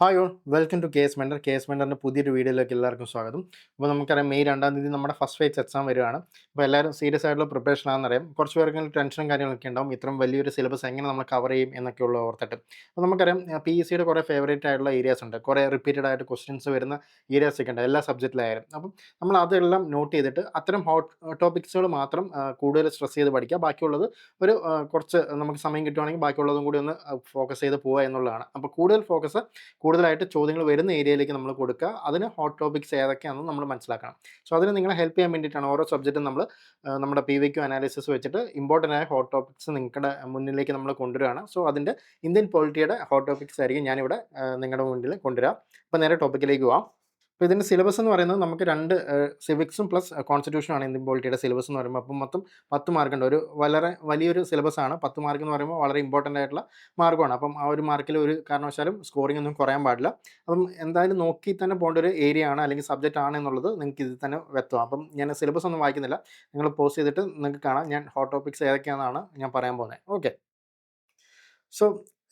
Hi all welcome to case mender. Case മെൻഡറിൻ്റെ പുതിയൊരു വീഡിയോയിലേക്ക് എല്ലാവർക്കും സ്വാഗതം. അപ്പോൾ നമുക്കറിയാം മെയ് 2-ാം തീയതി നമ്മുടെ ഫസ്റ്റ് ഫേസ് എക്സാം വരികയാണ്. അപ്പോൾ എല്ലാവരും സീരിയസ് ആയിട്ടുള്ള പ്രിപ്പറേഷൻ ആണെന്നറിയാം. കുറച്ച് പേർക്ക് ടെൻഷനും കാര്യങ്ങളൊക്കെ ഉണ്ടാവും, ഇത്രയും വലിയൊരു സിലബസ് എങ്ങനെ നമ്മൾ കവർ ചെയ്യും എന്നൊക്കെയുള്ള ഓർത്തിട്ട്. അപ്പോൾ നമുക്കറിയാം PSCയുടെ കുറേ ഫേവറേറ്റ് ആയിട്ടുള്ള ഏരിയാസ് ഉണ്ട്, കുറേ റിപ്പീറ്റഡ് ആയിട്ട് ക്വസ്റ്റ്യൻസ് വരുന്ന ഏരിയാസ് ഒക്കെ ഉണ്ട് എല്ലാ സബ്ജക്റ്റിലായാലും. അപ്പം നമ്മൾ അതെല്ലാം നോട്ട് ചെയ്തിട്ട് അത്തരം ഹോട്ട് ടോപ്പിക്സുകൾ മാത്രം കൂടുതൽ സ്ട്രെസ് ചെയ്ത് പഠിക്കുക. ബാക്കിയുള്ളത് ഒരു കുറച്ച് നമുക്ക് സമയം കിട്ടുവാണെങ്കിൽ ബാക്കിയുള്ളതും കൂടി ഒന്ന് ഫോക്കസ് ചെയ്ത് പോവുക എന്നുള്ളതാണ്. അപ്പോൾ കൂടുതൽ ഫോക്കസ് കൂടുതലായിട്ട് ചോദ്യങ്ങൾ വരുന്ന ഏരിയയിലേക്ക് നമ്മൾ കൊടുക്കുക. അതിന് ഹോട്ട് ടോപ്പിക്സ് ഏതൊക്കെയാണെന്ന് നമ്മൾ മനസ്സിലാക്കണം. സോ അതിന് നിങ്ങളെ ഹെൽപ്പ് ചെയ്യാൻ വേണ്ടിയിട്ടാണ് ഓരോ സബ്ജക്റ്റും നമ്മൾ നമ്മുടെ PVQ അനാലിസിസ് വെച്ചിട്ട് ഇമ്പോർട്ടൻ്റ് ആയ ഹോട്ട് ടോപ്പിക്സ് നിങ്ങളുടെ മുന്നിലേക്ക് നമ്മൾ കൊണ്ടുവരികയാണ്. സോ അതിൻ്റെ ഇന്ത്യൻ പൊളിറ്റിയുടെ ഹോട്ട് ടോപ്പിക്സ് ആയിരിക്കും ഞാനിവിടെ നിങ്ങളുടെ മുന്നിൽ കൊണ്ടുവരാം. അപ്പോൾ നേരെ ടോപ്പിക്കിലേക്ക് പോവാം. അപ്പോൾ ഇതിൻ്റെ സിലബസ് എന്ന് പറയുന്നത് നമുക്ക് രണ്ട് സിവിക്സും പ്ലസ് കോൺസ്റ്റിറ്റ്യൂഷനാണ് ഇന്ത്യൻ പോളിറ്റിയുടെ സിലബസ് എന്ന് പറയുമ്പോൾ. അപ്പം മൊത്തം 10 മാർക്കുണ്ട്. ഒരു വളരെ വലിയൊരു സിലബസാണ്. 10 മാർക്ക് എന്ന് പറയുമ്പോൾ വളരെ ഇമ്പോർട്ടൻ്റ് ആയിട്ടുള്ള മാർക്കുമാണ്. അപ്പം ആ ഒരു മാർക്കിൽ ഒരു കാരണവശാലും സ്കോറിംഗ് ഒന്നും കുറയാൻ പാടില്ല. അപ്പം എന്തായാലും നോക്കി തന്നെ പോകേണ്ട ഒരു ഏരിയ ആണ് അല്ലെങ്കിൽ സബ്ജക്റ്റ് ആണ് എന്നുള്ളത് നിങ്ങൾക്ക് ഇതിൽ തന്നെ വ്യക്തമാണ്. അപ്പം ഞാൻ സിലബസ് ഒന്നും വായിക്കുന്നില്ല, നിങ്ങൾ പോസ് ചെയ്തിട്ട് നിങ്ങൾക്ക് കാണാം ഞാൻ ഹോട്ട് ടോപ്പിക്സ് ഏതൊക്കെയാണെന്നാണ് ഞാൻ പറയാൻ പോകുന്നത്. ഓക്കെ, സോ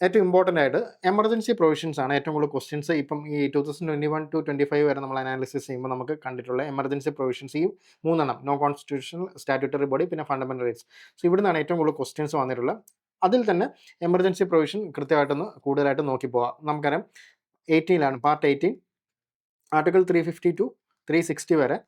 ഏറ്റവും ഇമ്പോർട്ടൻ്റ് ആയിട്ട് എമർജൻസി പ്രൊവിഷൻസ് ആണ് ഏറ്റവും കൂടുതൽ ക്വസ്റ്റ്യൻസ്. ഇപ്പം ഈ 2021-25 വരെ നമ്മൾ അനാലിസിസ് ചെയ്യുമ്പോൾ നമുക്ക് കണ്ടിട്ടുള്ള എമർജൻസി പ്രൊവിഷൻസ് ഈ മൂന്നെണ്ണം: നോ കോൺസ്റ്റിറ്റ്യൂഷണൽ, സ്റ്റാറ്റ്യൂട്ടറി ബോഡി, പിന്നെ ഫണ്ടമെൻ്റൽ റൈറ്റ്സ്. സോ ഇവിടെ നിന്നാണ് ഏറ്റവും കൂടുതൽ ക്വസ്റ്റ്യൻസ് വന്നിട്ടുള്ളത്. അതിൽ തന്നെ എമർജൻസി പ്രൊവിഷൻ കൃത്യമായിട്ടൊന്ന് കൂടുതലായിട്ട് നോക്കി പോകാം. നമുക്കറിയാം 18 പാർട്ട് 18 ആർട്ടിക്കിൾ 350 ടു 360 വരെ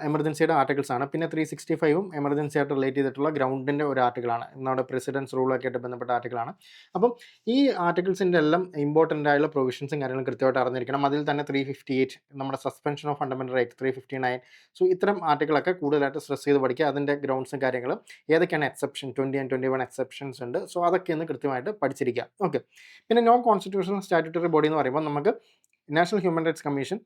എമർജൻസിയുടെ ആർട്ടിക്കിൾസ് ആണ്. പിന്നെ 365ഉം എമർജൻസി ആയിട്ട് റിലേറ്റ് ചെയ്തിട്ടുള്ള ഗ്രൗണ്ടിൻ്റെ ഒരു ആർട്ടിക്കിളാണ്, നമ്മുടെ പ്രസിഡൻസ് റൂളൊക്കെ ആയിട്ട് ബന്ധപ്പെട്ട ആർട്ടിക്കിളാണ്. അപ്പം ഈ ആർട്ടിക്കിൾസിൻ്റെ എല്ലാം ഇമ്പോർട്ടൻ്റ് ആയുള്ള പ്രൊവിഷൻസും കാര്യങ്ങളും കൃത്യമായിട്ട് അറിഞ്ഞിരിക്കണം. അതിൽ തന്നെ 358 നമ്മുടെ suspension of fundamental right, 359. So ഇത്തരം ആർട്ടിക്കിളൊക്കെ കൂടുതലായിട്ട് സ്ട്രെസ് ചെയ്ത് പഠിക്കുക. അതിൻ്റെ ഗ്രൗണ്ട്സും കാര്യങ്ങളും ഏതൊക്കെയാണ് എക്സെപ്ഷൻ, 20 and 21 എക്സെപ്ഷൻസ് ഉണ്ട്. സോ അതൊക്കെ ഒന്ന് കൃത്യമായിട്ട് പഠിച്ചിരിക്കുക. ഓക്കെ, പിന്നെ നോൺ കോൺസ്റ്റിറ്റ്യൂഷണൽ സ്റ്റാറ്റ്യൂട്ടറി ബോഡി എന്ന് പറയുമ്പോൾ നമുക്ക് national human rights commission,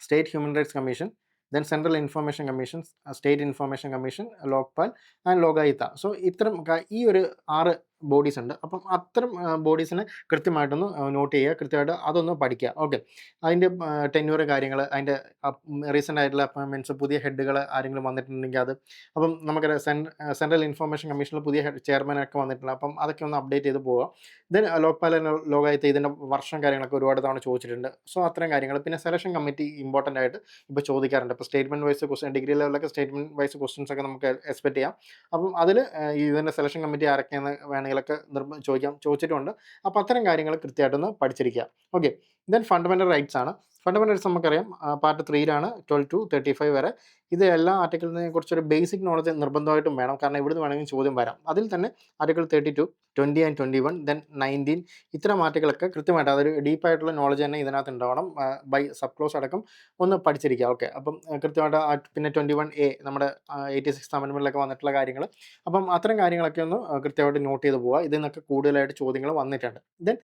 state human rights commission, then central information commission, state information commission, Lokpal and Lokayukta. So ഇത്തരം ഈ ഒരു 6 ബോഡീസ് ഉണ്ട്. അപ്പം അത്തരം ബോഡീസിനെ കൃത്യമായിട്ടൊന്ന് നോട്ട് ചെയ്യുക, കൃത്യമായിട്ട് അതൊന്ന് പഠിക്കുക. ഓക്കെ, അതിൻ്റെ ടെന്യൂർ കാര്യങ്ങൾ, അതിൻ്റെ റീസെൻ്റ് ആയിട്ടുള്ള അപ്പോയിൻമെൻറ്റ്സ്, പുതിയ ഹെഡുകൾ ആരെങ്കിലും വന്നിട്ടുണ്ടെങ്കിൽ അത്. അപ്പം നമുക്കറിയാം സെൻട്രൽ ഇൻഫർമേഷൻ കമ്മീഷനിൽ പുതിയ ചെയർമാനൊക്കെ വന്നിട്ടുണ്ട്. അപ്പം അതൊക്കെ ഒന്ന് അപ്ഡേറ്റ് ചെയ്ത് പോവുക. ദെൻ ലോക്പാൽ ആൻഡ് ലോകായുക്ത ഇതിൻ്റെ വർഷം കാര്യങ്ങളൊക്കെ ഒരുപാട് തവണ ചോദിച്ചിട്ടുണ്ട്. സോ അത്തരം കാര്യങ്ങൾ. പിന്നെ സെലക്ഷൻ കമ്മിറ്റി ഇമ്പോർട്ടൻ്റ് ആയിട്ട് ഇപ്പോൾ ചോദിക്കാറുണ്ട്. ഇപ്പോൾ സ്റ്റേറ്റ്മെൻറ്റ് വൈസ് ക്വസ്റ്റ്യൻ, ഡിഗ്രി ലെവലൊക്കെ സ്റ്റേറ്റ്മെൻറ്റ് വൈസ് ക്വസ്റ്റ്യൻസ് ഒക്കെ നമുക്ക് എക്സ്പെക്ട് ചെയ്യാം. അപ്പം അതിൽ ഇതിൻ്റെ സെലക്ഷൻ കമ്മിറ്റി ആരൊക്കെയെന്ന് വേണമെങ്കിലൊക്കെ ചോദിച്ചിട്ടുണ്ട്. അപ്പോൾ അത്തരം കാര്യങ്ങൾ കൃത്യമായിട്ടൊന്ന് പഠിച്ചിരിക്കുക. ഓക്കെ, ദെൻ ഫണ്ടമെൻ്റൽ റൈറ്റ്സ് ആണ്. ഫണ്ടമെൻ്റൽ റൈറ്റ്സ് നമുക്കറിയാം പാർട്ട് 3 12 to 35 വരെ. ഇത് എല്ലാ ആർട്ടിക്കിളിനെ കുറിച്ചൊരു ബേസിക് നോളജ് നിർബന്ധമായിട്ടും വേണം, കാരണം ഇവിടുന്ന് വേണമെങ്കിൽ ചോദ്യം വരാം. അതിൽ തന്നെ ആർട്ടിക്കിൾ 32, 20 and 21, ദെൻ 19, ഇത്തരം ആർട്ടിക്കിളൊക്കെ കൃത്യമായിട്ട് അതൊരു ഡീപ്പായിട്ടുള്ള നോളജ് തന്നെ ഇതിനകത്ത് ഉണ്ടാവണം. ബൈ സബ് ക്ലോസ് അടക്കം ഒന്ന് പഠിച്ചിരിക്കുക. ഓക്കെ, അപ്പം കൃത്യമായിട്ട് പിന്നെ 21A നമ്മുടെ 86th അമെൻമെൻറ്റിലൊക്കെ വന്നിട്ടുള്ള കാര്യങ്ങൾ. അപ്പം അത്തരം കാര്യങ്ങളൊക്കെ ഒന്ന് കൃത്യമായിട്ട് നോട്ട് ചെയ്ത് പോവുക. ഇതിൽ നിന്നൊക്കെ കൂടുതലായിട്ട് ചോദ്യങ്ങൾ വന്നിട്ടുണ്ട്. ദെൻ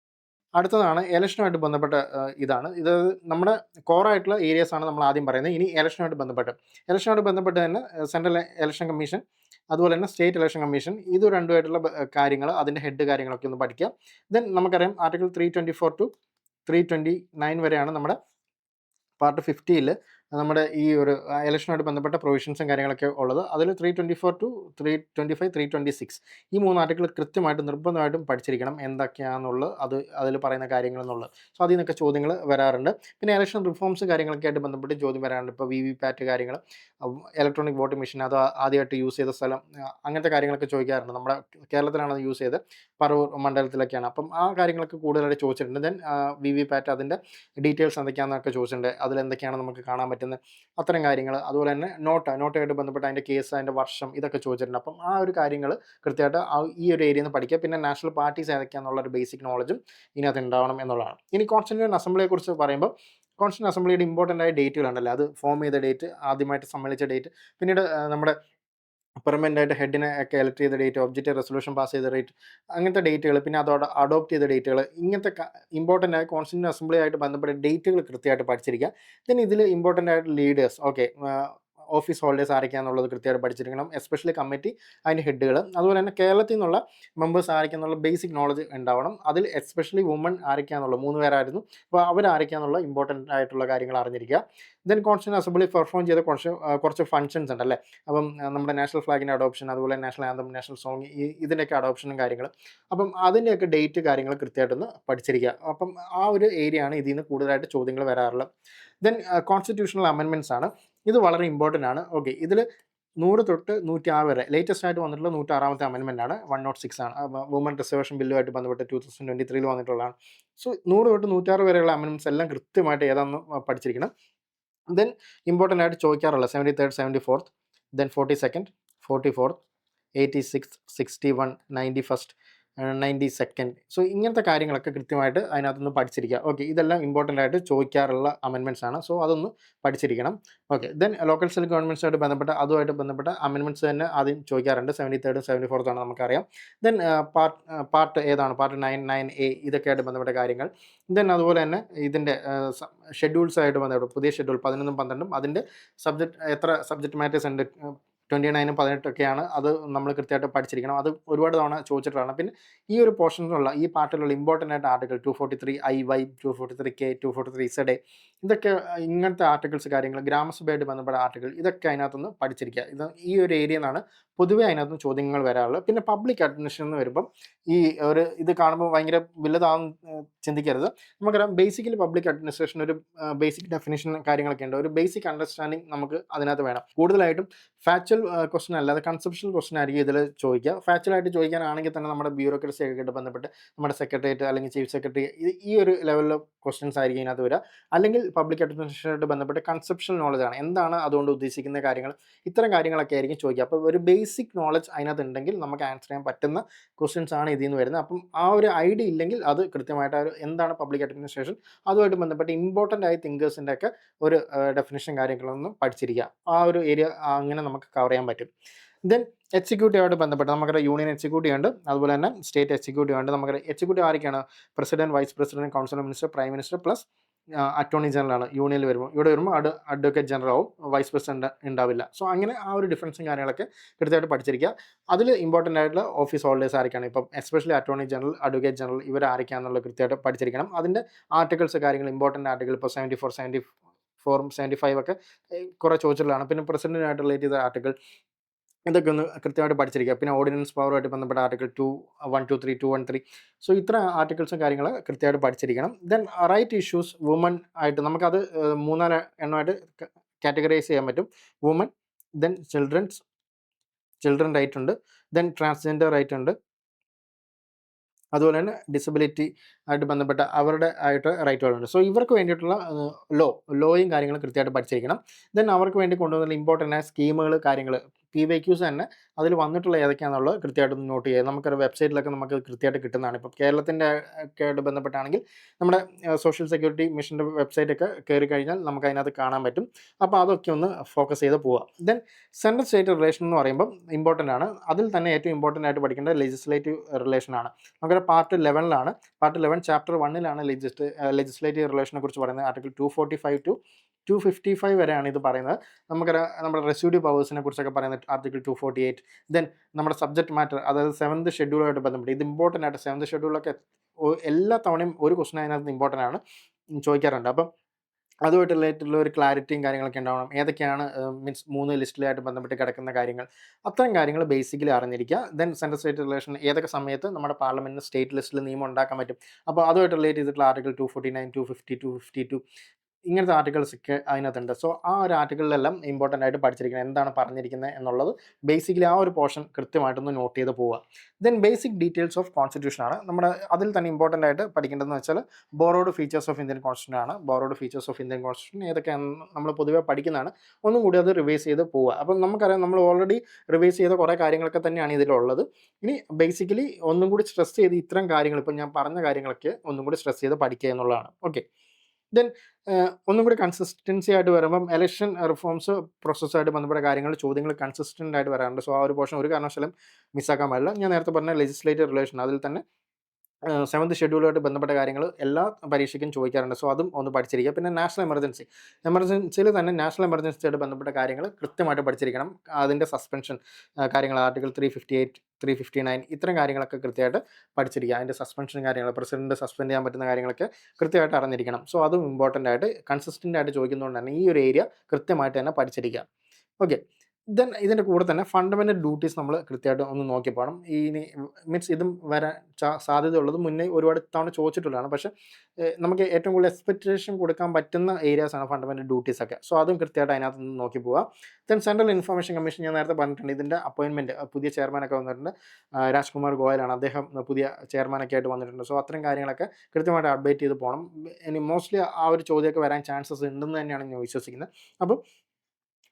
അടുത്തതാണ് ഇലക്ഷനുമായിട്ട് ബന്ധപ്പെട്ട ഇതാണ്. ഇത് നമ്മുടെ കോറായിട്ടുള്ള ഏരിയാസാണ് നമ്മൾ ആദ്യം പറയുന്നത്. ഇനി ഇലക്ഷനുമായിട്ട് ബന്ധപ്പെട്ട് തന്നെ സെൻട്രൽ ഇലക്ഷൻ കമ്മീഷൻ, അതുപോലെ തന്നെ സ്റ്റേറ്റ് ഇലക്ഷൻ കമ്മീഷൻ, ഇത് രണ്ടുമായിട്ടുള്ള കാര്യങ്ങൾ, അതിൻ്റെ ഹെഡ് കാര്യങ്ങളൊക്കെ ഒന്ന് പഠിക്കുക. ദെൻ നമുക്കറിയാം ആർട്ടിക്കിൾ 324 to 329 വരെയാണ് നമ്മുടെ പാർട്ട് 50യിൽ നമ്മുടെ ഈ ഒരു ഇലക്ഷനുമായിട്ട് ബന്ധപ്പെട്ട പ്രൊവിഷൻസും കാര്യങ്ങളൊക്കെ ഉള്ളത്. അതിൽ 324 to 325, 326 ഈ 3 ആർട്ടിക്കിൾ കൃത്യമായിട്ട് നിർബന്ധമായിട്ടും പഠിച്ചിരിക്കണം എന്തൊക്കെയാണെന്നുള്ളത്, അതിൽ പറയുന്ന കാര്യങ്ങൾ എന്നുള്ളത്. സോ അതിൽ നിന്നൊക്കെ ചോദ്യങ്ങൾ വരാറുണ്ട്. പിന്നെ ഇലക്ഷൻ റിഫോംസ് കാര്യങ്ങളൊക്കെ ആയിട്ട് ബന്ധപ്പെട്ട് ചോദ്യം വരാറുണ്ട്. ഇപ്പോൾ VVPAT കാര്യങ്ങൾ, ഇലക്ട്രോണിക് വോട്ടിംഗ് മെഷീൻ, അത് ആദ്യമായിട്ട് യൂസ് ചെയ്ത സ്ഥലം, അങ്ങനത്തെ കാര്യങ്ങളൊക്കെ ചോദിക്കാറുണ്ട്. നമ്മുടെ കേരളത്തിലാണ് അത് യൂസ് ചെയ്ത്, പറവൂർ മണ്ഡലത്തിലൊക്കെയാണ്. അപ്പം ആ കാര്യങ്ങളൊക്കെ കൂടുതലായിട്ട് ചോദിച്ചിട്ടുണ്ട്. ദെൻ VVPAT അതിൻ്റെ ഡീറ്റെയിൽസ് എന്തൊക്കെയാണെന്നൊക്കെ ചോദിച്ചിട്ടുണ്ട്. അതിലെന്തൊക്കെയാണ് നമുക്ക് കാണാൻ പറ്റുന്നത്, അത്തരം കാര്യങ്ങൾ. അതുപോലെ തന്നെ നോട്ടായിട്ട് ബന്ധപ്പെട്ട് അതിൻ്റെ കേസ്, അതിൻ്റെ വർഷം, ഇതൊക്കെ ചോദിച്ചിട്ടുണ്ട്. അപ്പം ആ ഒരു കാര്യങ്ങൾ കൃത്യമായിട്ട് ഈ ഒരു ഏരിയയിൽ നിന്ന് പഠിക്കുക. പിന്നെ നാഷണൽ പാർട്ടീസ് ഏതൊക്കെയാണെന്നുള്ള ഒരു ബേസിക് നോളജും ഇതിനകത്ത് ഉണ്ടാവണം എന്നുള്ളതാണ്. ഇനി കോൺസ്റ്റിറ്റ്യൂവൻ്റ് അസംബ്ലിയെക്കുറിച്ച് പറയുമ്പോൾ, കോൺസ്റ്റിറ്റ്യൂവൻ്റ് അസംബ്ലിയുടെ ഇമ്പോർട്ടൻ്റ് ആയ ഡേറ്റുകളുണ്ടല്ലോ, അത് ഫോം ചെയ്ത ഡേറ്റ്, ആദ്യമായിട്ട് സമ്മേളിച്ച ഡേറ്റ്, പിന്നീട് നമ്മുടെ പെർമനൻ്റ് ആയിട്ട് ഹെഡിനെ ഒക്കെ എലക്ട് ചെയ്ത ഡേറ്റ്, ഒബ്ജക്റ്റീവ് റെസൊല്യൂഷൻ പാസ് ചെയ്ത ഡേറ്റ്, അങ്ങനത്തെ ഡേറ്റുകൾ, പിന്നെ അതോടെ അഡോപ്റ്റ് ചെയ്ത ഡേറ്റുകൾ, ഇങ്ങനത്തെ ഇമ്പോർട്ടൻ്റ് ആയ കോൺസ്റ്റിറ്റ്യൂവൻ്റ് അസംബ്ലി ആയിട്ട് ബന്ധപ്പെട്ട ഡേറ്റുകൾ കൃത്യമായിട്ട് പഠിച്ചിരിക്കുക. ദെൻ ഇതിൽ ഇമ്പോർട്ടൻ്റ് ആയിട്ട് ലീഡേഴ്സ്, ഓക്കെ, ഓഫീസ് ഹോൾഡേഴ്സ് ആരൊക്കെയാണെന്നുള്ളത് കൃത്യമായിട്ട് പഠിച്ചിരിക്കണം. എസ്പെഷ്യലി കമ്മിറ്റി, അതിൻ്റെ ഹെഡുകൾ. അതുപോലെ തന്നെ കേരളത്തിൽ നിന്നുള്ള മെമ്പേഴ്സ് ആരൊക്കെയാണെന്നുള്ള ബേസിക് നോളജ് ഉണ്ടാവണം. അതിൽ എസ്പെഷ്യലി വുമൺ ആരൊക്കെയാണെന്നുള്ളത് 3 പേരായിരുന്നു. അപ്പോൾ അവരാരൊക്കെയാണെന്നുള്ള ഇമ്പോർട്ടൻ്റ് ആയിട്ടുള്ള കാര്യങ്ങൾ അറിഞ്ഞിരിക്കുക. ദെൻ കോൺസ്റ്റിറ്റ്യൂഷൻ അസംബ്ലി പെർഫോം ചെയ്ത കുറച്ച് ഫങ്ഷൻസ് ഉണ്ടല്ലേ. അപ്പം നമ്മുടെ നാഷണൽ ഫ്ലാഗിൻ്റെ അഡോപ്ഷൻ, അതുപോലെ നാഷണൽ ആന്തം, നാഷണൽ സോങ്, ഇതിൻ്റെയൊക്കെ അഡോപ്ഷനും കാര്യങ്ങൾ. അപ്പം അതിൻ്റെയൊക്കെ ഡേറ്റ് കാര്യങ്ങൾ കൃത്യമായിട്ടൊന്ന് പഠിച്ചിരിക്കുക. അപ്പം ആ ഒരു ഏരിയ ആണ് ഇതിൽ നിന്ന് കൂടുതലായിട്ട് ചോദ്യങ്ങൾ വരാറുള്ളത്. ദെൻ കോൺസ്റ്റിറ്റ്യൂഷണൽ അമെൻമെൻറ്റ്സ് ആണ്. ഇത് വളരെ ഇമ്പോർട്ടൻ്റ് ആണ്. ഓക്കെ, ഇതിൽ 100 തൊട്ട് 106 വരെ ലേറ്റസ്റ്റ് ആയിട്ട് വന്നിട്ടുള്ള 106ാമത്തെ അമെൻമെൻ്റ് ആണ്. 106 ആണ്. വുമൺ റിസർവേഷൻ ബില്ലുമായിട്ട് ബന്ധപ്പെട്ട് 2023 വന്നിട്ടുള്ളതാണ്. സോ 100 തൊട്ട് 106 വരെയുള്ള അമെൻമെൻറ്റ്സ് എല്ലാം കൃത്യമായിട്ട് ഏതാണെന്ന് പഠിച്ചിരിക്കണം. ദെൻ ഇമ്പോർട്ടൻ്റ് ആയിട്ട് ചോദിക്കാറുള്ള 73rd, 74th, then 42nd, 44th, 86th, 61, 91st, 92nd. So ഇങ്ങനത്തെ കാര്യങ്ങളൊക്കെ കൃത്യമായിട്ട് അതിനകത്തുനിന്ന് പഠിച്ചിരിക്കുക. ഓക്കെ, ഇതെല്ലാം ഇമ്പോർട്ടൻ്റ് ആയിട്ട് ചോദിക്കാറുള്ള അമെൻമെൻറ്റ്സ് ആണ്. സോ അതൊന്ന് പഠിച്ചിരിക്കണം. ഓക്കെ, ദെൻ ലോക്കൽ സ്റ്റേറ്റ് ഗവൺമെൻറ്റ്സുമായിട്ട് അതുമായിട്ട് ബന്ധപ്പെട്ട അമെൻമെൻറ്റ്സ് തന്നെ ആദ്യം ചോദിക്കാറുണ്ട്. 73rd, 74th ആണ് നമുക്കറിയാം. ദെൻ പാർട്ട് ഏതാണ്, പാർട്ട് 9, 9A, ഇതൊക്കെയായിട്ട് ബന്ധപ്പെട്ട കാര്യങ്ങൾ. ദെൻ അതുപോലെ തന്നെ ഇതിൻ്റെ ഷെഡ്യൂൾസായിട്ട് ബന്ധപ്പെട്ട് പുതിയ ഷെഡ്യൂൾ 11ഉം 12ഉം അതിൻ്റെ എത്ര സബ്ജക്റ്റ് മാറ്റേഴ്സ് ഉണ്ട്, 29ഉം 18ഒക്കെയാണ്. അത് നമ്മൾ കൃത്യമായിട്ട് പഠിച്ചിരിക്കണം. അത് ഒരുപാട് തവണ ചോദിച്ചിട്ടുള്ളതാണ്. പിന്നെ ഈ ഒരു പോർഷനിലുള്ള ഈ പാർട്ടിലുള്ള ഇമ്പോർട്ടൻ്റ് ആയിട്ട് ആർട്ടിക്കിൾ 243I, 243K, 243ZA, ഇതൊക്കെ ഇങ്ങനത്തെ ആർട്ടിക്കിൾസ് കാര്യങ്ങൾ, ഗ്രാമസഭയായിട്ട് ബന്ധപ്പെട്ട ആർട്ടിക്കിൾ, ഇതൊക്കെ അതിനകത്തുനിന്ന് പഠിച്ചിരിക്കുക. ഇത് ഈ ഒരു ഏരിയ നിന്നാണ് പൊതുവേ അതിനകത്തുനിന്ന് ചോദ്യങ്ങൾ വരാറുള്ളത്. പിന്നെ പബ്ലിക് അഡ്മിനിസ്ട്രേഷൻ എന്ന് വരുമ്പം ഈ ഒരു ഇത് കാണുമ്പോൾ ഭയങ്കര വലുതാണെന്ന് ചിന്തിക്കരുത്. നമുക്കറിയാം ബേസിക്കലി പബ്ലിക് അഡ്മിനിസ്ട്രേഷൻ ഒരു ബേസിക് ഡെഫിനിഷൻ കാര്യങ്ങളൊക്കെ ഉണ്ട്. ഒരു ബേസിക് അണ്ടർസ്റ്റാൻഡിങ് നമുക്ക് അതിനകത്ത് വേണം. കൂടുതലായിട്ടും ഫാക്ച്വൽ ക്വസ്റ്റൻ അല്ലാതെ കൺസെപ്ഷണൽ ക്വസ്റ്റൻ ആയിരിക്കും ഇതിൽ ചോദിക്കുക. ഫാക്ച്വലായിട്ട് ചോദിക്കാനാണെങ്കിൽ തന്നെ നമ്മുടെ ബ്യൂറോക്രസി ഒക്കെ ബന്ധപ്പെട്ട് നമ്മുടെ സെക്രട്ടേറിയറ്റ് അല്ലെങ്കിൽ ചീഫ് സെക്രട്ടറി, ഈ ഒരു ലെവലിലെ ക്വസ്റ്റൻസ് ആയിരിക്കും ഇതിനകത്ത് വരിക. അല്ലെങ്കിൽ പബ്ലിക് അഡ്മിനിസ്ട്രേഷനായിട്ട് ബന്ധപ്പെട്ട് കൺസെപ്ഷണൽ നോളജ് ആണ്, എന്താണ് അതുകൊണ്ട് ഉദ്ദേശിക്കുന്ന കാര്യങ്ങൾ, ഇത്തരം കാര്യങ്ങളൊക്കെ ആയിരിക്കും ചോദിക്കുക. അപ്പോൾ ഒരു ബേസിക് നോളജ് അതിനകത്ത് ഉണ്ടെങ്കിൽ നമുക്ക് ആൻസർ ചെയ്യാൻ പറ്റുന്ന ക്വസ്റ്റൻസ് ആണ് ഇതിൽ നിന്ന് വരുന്നത്. അപ്പം ആ ഒരു ഐഡിയ ഇല്ലെങ്കിൽ അത് കൃത്യമായിട്ട് എന്താണ് പബ്ലിക് അഡ്മിനിസ്ട്രേഷൻ, അതുമായിട്ട് ബന്ധപ്പെട്ട് ഇമ്പോർട്ടൻ്റ് ആയ തിങ്കേഴ്സിൻ്റെ ഒക്കെ ഒരു ഡെഫിനിഷൻ കാര്യങ്ങളൊന്നും പഠിച്ചിരിക്കുക. ആ ഒരു ഏരിയ അങ്ങനെ നമുക്ക് കവർ ചെയ്യാൻ പറ്റും. ദെൻ എക്സിക്യൂട്ടീവായിട്ട് ബന്ധപ്പെട്ട് നമുക്കറിയാം യൂണിയൻ എക്സിക്യൂട്ടീവ് ഉണ്ട്, അതുപോലെ തന്നെ സ്റ്റേറ്റ് എക്സിക്യൂട്ടീവ് ഉണ്ട്. നമുക്കറിയാം എക്സിക്യൂട്ടീവ് ആരൊക്കെയാണ്, president, vice president, council minister, prime minister plus attorney general ആണ് യൂണിയനിൽ വരുമ്പോൾ. ഇവിടെ വരുമ്പോൾ അഡ്വക്കേറ്റ് ജനറൽ ആവും, വൈസ് പ്രസിഡന്റ് ഉണ്ടാവില്ല. സോ അങ്ങനെ ആ ഒരു ഡിഫറൻസും കാര്യങ്ങളൊക്കെ കൃത്യമായിട്ട് പഠിച്ചിരിക്കുക. അതിൽ ഇമ്പോർട്ടൻ്റ് ആയിട്ടുള്ള ഓഫീസ് ഹോൾഡേഴ്സ് ആരൊക്കെയാണ്, ഇപ്പം especially attorney general, advocate general, ഇവർ ആരൊക്കെയാണെന്നുള്ളത് കൃത്യമായിട്ട് പഠിച്ചിരിക്കണം. അതിൻ്റെ ആർട്ടിക്കിൾസ് കാര്യങ്ങൾ, ഇമ്പോർട്ടൻ്റ് ആർട്ടിക്കിൾ ഇപ്പോൾ 74, 74, 75 ഒക്കെ കുറേ ചോദിച്ചിട്ടുള്ളതാണ്. പിന്നെ പ്രസിഡന്റിനായിട്ട് റിലേറ്റ് ചെയ്ത ആർട്ടിക്കിൾ, ഇതൊക്കെ ഒന്ന് കൃത്യമായിട്ട് പഠിച്ചിരിക്കുക. പിന്നെ ഓർഡിനൻസ് പവറുമായിട്ട് ബന്ധപ്പെട്ട ആർട്ടിക്കിൾ 123, 213. സോ ഇത്ര ആർട്ടിക്കിൾസും കാര്യങ്ങൾ കൃത്യമായിട്ട് പഠിച്ചിരിക്കണം. ദെൻ റൈറ്റ് ഇഷ്യൂസ്, വുമൺ ആയിട്ട് നമുക്കത് 3-4 എണ്ണമായിട്ട് കാറ്റഗറൈസ് ചെയ്യാൻ പറ്റും. വുമൺ, ദെൻ ചിൽഡ്രൻ റൈറ്റ് ഉണ്ട്, ദെൻ ട്രാൻസ്ജെൻഡർ റൈറ്റ് ഉണ്ട്, അതുപോലെ തന്നെ ഡിസബിലിറ്റി ആയിട്ട് ബന്ധപ്പെട്ട അവരുടെ ആയിട്ട് റൈറ്റുകളുണ്ട്. സോ ഇവർക്ക് വേണ്ടിയിട്ടുള്ള ലോയും കാര്യങ്ങളും കൃത്യമായിട്ട് പഠിച്ചിരിക്കണം. ദെൻ അവർക്ക് വേണ്ടി കൊണ്ടുവന്നുള്ള ഇമ്പോർട്ടൻ്റ് ആയ സ്കീമുകൾ കാര്യങ്ങൾ, PYQs തന്നെ അതിൽ വന്നിട്ടുള്ള ഏതൊക്കെയാണെന്നുള്ളത് കൃത്യമായിട്ട് നോട്ട് ചെയ്യുക. നമുക്കൊരു വെബ്സൈറ്റിലൊക്കെ നമുക്ക് കൃത്യമായിട്ട് കിട്ടുന്നതാണ്. ഇപ്പം കേരളത്തിൻ്റെ ഒക്കെ ആയിട്ട് ബന്ധപ്പെട്ടാണെങ്കിൽ നമ്മുടെ സോഷ്യൽ സെക്യൂരിറ്റി മിഷൻ്റെ വെബ്സൈറ്റൊക്കെ കയറി കഴിഞ്ഞാൽ നമുക്ക് അതിനകത്ത് കാണാൻ പറ്റും. അപ്പോൾ അതൊക്കെ ഒന്ന് ഫോക്കസ് ചെയ്ത് പോവുക. ദെൻ സെൻട്രൽ സ്റ്റേറ്റ് റിലേഷൻ എന്ന് പറയുമ്പം ഇമ്പോർട്ടൻ്റ് ആണ്. അതിൽ തന്നെ ഏറ്റവും ഇമ്പോർട്ടൻ്റ് ആയിട്ട് പഠിക്കേണ്ടത് ലെജിസ്ലേറ്റീവ് റിലേഷൻ ആണ്. നമുക്കൊരു പാർട്ട് 11 പാർട്ട് 11 ചാപ്റ്റർ 1 ലെജിസ്ലേറ്റീവ് റിലേഷനെ കുറിച്ച് പറയുന്നത്. ആർട്ടിക്കിൾ 245 to 255 വരെയാണ് ഇത് പറയുന്നത്. നമുക്കറിയാം നമ്മുടെ റെസ്യൂഡി പവേഴ്സിനെ കുറിച്ചൊക്കെ പറയുന്നത് ആർട്ടിക്കിൾ 248. ദെൻ നമ്മുടെ സബ്ജക്ട് മാറ്റർ, അതായത് 7th ഷെഡ്യൂളുമായിട്ട് ബന്ധപ്പെട്ട് ഇത് ഇമ്പോർട്ടൻ്റ് ആയിട്ട് 7th ഷെഡ്യൂളൊക്കെ എല്ലാ തവണയും ഒരു ക്വസ്റ്റൻ അതിനകത്ത് ഇമ്പോർട്ടൻ്റ് ആണ്, ചോദിക്കാറുണ്ട്. അപ്പം അതുമായിട്ട് റിലേറ്റഡുള്ള ഒരു ക്ലാരിറ്റിയും കാര്യങ്ങളൊക്കെ ഉണ്ടാവണം. ഏതൊക്കെയാണ് മീൻസ് 3 ലിസ്റ്റിലായിട്ട് ബന്ധപ്പെട്ട് കിടക്കുന്ന കാര്യങ്ങൾ, അത്തരം കാര്യങ്ങൾ ബേസിക്കലി അറിഞ്ഞിരിക്കുക. ദെൻ സെൻട്രൽ സ്റ്റേറ്റ് റിലേഷൻ, ഏതൊക്കെ സമയത്ത് നമ്മുടെ പാർലമെൻറ്റിന് സ്റ്റേറ്റ് ലിസ്റ്റിൽ നിയമം ഉണ്ടാക്കാൻ പറ്റും. അപ്പോൾ അതുമായിട്ട് റിലേറ്റ് ചെയ്തിട്ടുള്ള ആർട്ടിക്കിൾ 249, 250, 252 ഇങ്ങനത്തെ ആർട്ടിക്കിൾസ് ഒക്കെ അതിനകത്തുണ്ട്. സോ ആ ഒരു ആർട്ടിക്കിളിലെല്ലാം ഇമ്പോർട്ടൻ്റ് ആയിട്ട് പഠിച്ചിരിക്കണം, എന്താണ് പറഞ്ഞിരിക്കുന്നത് എന്നുള്ളത് ബേസിക്കലി ആ ഒരു പോർഷൻ കൃത്യമായിട്ടൊന്ന് നോട്ട് ചെയ്ത് പോവുക. Then basic details of constitution ആണ് നമ്മുടെ അതിൽ തന്നെ ഇമ്പോർട്ടൻ്റ് ആയിട്ട് പഠിക്കേണ്ടതെന്ന് വെച്ചാൽ broad features of Indian constitution ആണ്. Broad features of Indian constitution ഏതൊക്കെയാണെന്ന് നമ്മൾ പൊതുവെ പഠിക്കുന്നതാണ്. ഒന്നും കൂടി അത് റിവൈസ് ചെയ്ത് പോവുക. അപ്പം നമുക്കറിയാം നമ്മൾ ഓൾറെഡി റിവൈസ് ചെയ്ത കുറേ കാര്യങ്ങളൊക്കെ തന്നെയാണ് ഇതിലുള്ളത്. ഇനി ബേസിക്കലി ഒന്നും കൂടി സ്ട്രെസ് ചെയ്ത് ഇത്തരം കാര്യങ്ങൾ, ഇപ്പം ഞാൻ പറഞ്ഞ കാര്യങ്ങളൊക്കെ ഒന്നും കൂടി സ്ട്രെസ് ചെയ്ത് പഠിക്കുക എന്നുള്ളതാണ്. ഓക്കെ, ദെൻ ഒന്നും കൂടി കൺസിസ്റ്റൻസി ആയിട്ട് വരുമ്പം ഇലക്ഷൻ റിഫോംസ് പ്രോസസ്സായിട്ട് ബന്ധപ്പെട്ട കാര്യങ്ങൾ ചോദ്യങ്ങൾ കൺസിസ്റ്റൻ്റ് ആയിട്ട് വരാറുണ്ട്. സോ ആ ഒരു പോർഷൻ ഒരു കാരണവശാലും മിസ്സാക്കാൻ പാടില്ല. ഞാൻ നേരത്തെ പറഞ്ഞ ലെജിസ്ലേറ്റീവ് റിലേഷൻ, അതിൽ തന്നെ സെവൻത് ഷെഡ്യൂളുമായിട്ട് ബന്ധപ്പെട്ട കാര്യങ്ങൾ എല്ലാ പരീക്ഷയ്ക്കും ചോദിക്കാറുണ്ട്. സോ അതും ഒന്ന് പഠിച്ചിരിക്കുക. പിന്നെ നാഷണൽ എമർജൻസി. എമർജൻസിയിൽ തന്നെ നാഷണൽ എമർജൻസിയായിട്ട് ബന്ധപ്പെട്ട കാര്യങ്ങൾ കൃത്യമായിട്ട് പഠിച്ചിരിക്കണം. അതിൻ്റെ സസ്പെൻഷൻ കാര്യങ്ങൾ ആർട്ടിക്കിൾ 358, 359 ഇത്തരം കാര്യങ്ങളൊക്കെ കൃത്യമായിട്ട് പഠിച്ചിരിക്കുക. അതിൻ്റെ സസ്പെൻഷൻ കാര്യങ്ങൾ, പ്രസിഡന്റ് സസ്പെൻഡ് ചെയ്യാൻ പറ്റുന്ന കാര്യങ്ങളൊക്കെ കൃത്യമായിട്ട് അറിഞ്ഞിരിക്കണം. സോ അതും ഇമ്പോർട്ടൻ്റ് ആയിട്ട് കൺസിസ്റ്റൻ്റ് ആയിട്ട് ചോദിക്കുന്നതുകൊണ്ട് തന്നെ ഈ ഒരു ഏരിയ കൃത്യമായിട്ട് തന്നെ പഠിച്ചിരിക്കുക. ഓക്കെ. ദെൻ ഇതിൻ്റെ കൂടെ തന്നെ ഫണ്ടമെൻ്റൽ ഡ്യൂട്ടീസ് നമ്മൾ കൃത്യമായിട്ട് ഒന്ന് നോക്കി പോകണം. ഇനി മീൻസ് ഇതും വരാൻ സാധ്യതയുള്ളത് മുന്നേ ഒരുപാട് തവണ ചോദിച്ചിട്ടുള്ളതാണ്. പക്ഷേ നമുക്ക് ഏറ്റവും കൂടുതൽ എക്സ്പെക്റ്റേഷൻ കൊടുക്കാൻ പറ്റുന്ന ഏരിയാസാണ് ഫണ്ടമെൻ്റൽ ഡ്യൂട്ടീസ് ഒക്കെ. സോ അതും കൃത്യമായിട്ട് അതിനകത്ത് നിന്ന് നോക്കി പോവുക. ദെൻ സെൻട്രൽ ഇൻഫർമേഷൻ കമ്മീഷൻ ഞാൻ നേരത്തെ പറഞ്ഞിട്ടുണ്ട്. ഇതിൻ്റെ അപ്പോയിൻമെൻറ്റ് പുതിയ ചെയർമാനൊക്കെ വന്നിട്ടുണ്ട്. രാജ്കുമാർ ഗോയലാണ്. അദ്ദേഹം പുതിയ ചെയർമാനൊക്കെ ആയിട്ട് വന്നിട്ടുണ്ട്. സോ അത്തരം കാര്യങ്ങളൊക്കെ കൃത്യമായിട്ട് അപ്ഡേറ്റ് ചെയ്ത് പോകണം. ഇനി മോസ്റ്റ്ലി ആ ഒരു ചോദ്യമൊക്കെ വരാൻ ചാൻസസ് ഉണ്ടെന്ന് തന്നെയാണ് ഞാൻ വിശ്വസിക്കുന്നത്. അപ്പം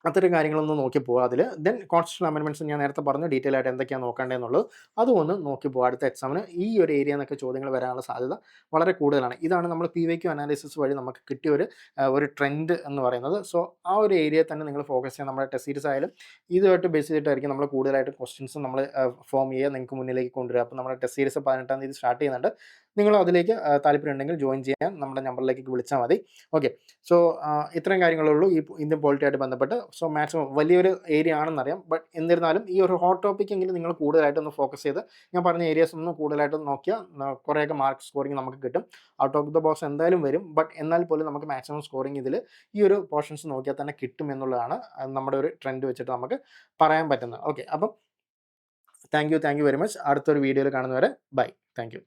അത്തരം കാര്യങ്ങളൊന്ന് നോക്കി പോവുക അതിൽ. ദെൻ കോൺസ്റ്റിറ്റ്യൂഷണൽ അമെൻമെൻറ്റ്സ് ഞാൻ നേരത്തെ പറഞ്ഞു ഡീറ്റെയിൽ ആയിട്ട് എന്തൊക്കെയാണ് നോക്കേണ്ടതെന്നുള്ളത്. അതും ഒന്ന് നോക്കി പോവുക. അടുത്ത എക്സാമിന് ഈ ഒരു ഏരിയ എന്നൊക്കെ ചോദ്യങ്ങൾ വരാനുള്ള സാധ്യത വളരെ കൂടുതലാണ്. ഇതാണ് നമ്മൾ PYQ അനാലിസിസ് വഴി നമുക്ക് കിട്ടിയ ഒരു ട്രെൻഡ് എന്ന് പറയുന്നത്. സോ ആ ഒരു ഏരിയയിൽ തന്നെ നിങ്ങൾ ഫോക്കസ് ചെയ്യുക. നമ്മുടെ ടെസ്റ്റ് സീരീസ് ആയാലും ഇതുമായിട്ട് ബേസ് ചെയ്തിട്ടായിരിക്കും നമ്മൾ കൂടുതലായിട്ട് ക്വസ്റ്റ്യൻസ് നമ്മൾ ഫോം ചെയ്യുക, നിങ്ങൾക്ക് മുന്നിലേക്ക് കൊണ്ടുവരിക. അപ്പോൾ നമ്മുടെ ടെസ്റ്റ് സീരീസ് 18-ാം തീയതി സ്റ്റാർട്ട് ചെയ്യുന്നുണ്ട്. നിങ്ങൾ അതിലേക്ക് താല്പര്യം ഉണ്ടെങ്കിൽ ജോയിൻ ചെയ്യാൻ നമ്മുടെ നമ്പറിലേക്ക് വിളിച്ചാൽ മതി. ഓക്കെ. സോ ഇത്രയും കാര്യങ്ങളുള്ളൂ ഈ ഇന്ത്യൻ പോളിറ്റിയായിട്ട് ബന്ധപ്പെട്ട്. സോ മാക്സിമം വലിയൊരു ഏരിയ ആണെന്നറിയാം. ബട്ട് എന്നിരുന്നാലും ഈ ഒരു ഹോട്ട് ടോപ്പിക് എങ്കിലും നിങ്ങൾ കൂടുതലായിട്ടൊന്ന് ഫോക്കസ് ചെയ്ത് ഞാൻ പറഞ്ഞ ഏരിയാസ് ഒന്ന് കൂടുതലായിട്ട് നോക്കിയാൽ കുറേയൊക്കെ മാർക്ക് സ്കോറിങ് നമുക്ക് കിട്ടും. ഔട്ട് ഓഫ് ദ ബോക്സ് എന്തായാലും വരും. ബട്ട് എന്നാൽ പോലും നമുക്ക് മാക്സിമം സ്കോറിങ് ഇതിൽ ഈ ഒരു പോർഷൻസ് നോക്കിയാൽ തന്നെ കിട്ടും എന്നുള്ളതാണ് നമ്മുടെ ഒരു ട്രെൻഡ് വെച്ചിട്ട് നമുക്ക് പറയാൻ പറ്റുന്നത്. ഓക്കെ. അപ്പം താങ്ക് യു വെരി മച്ച്. അടുത്തൊരു വീഡിയോയിൽ കാണുന്നവരെ ബൈ. Thank you.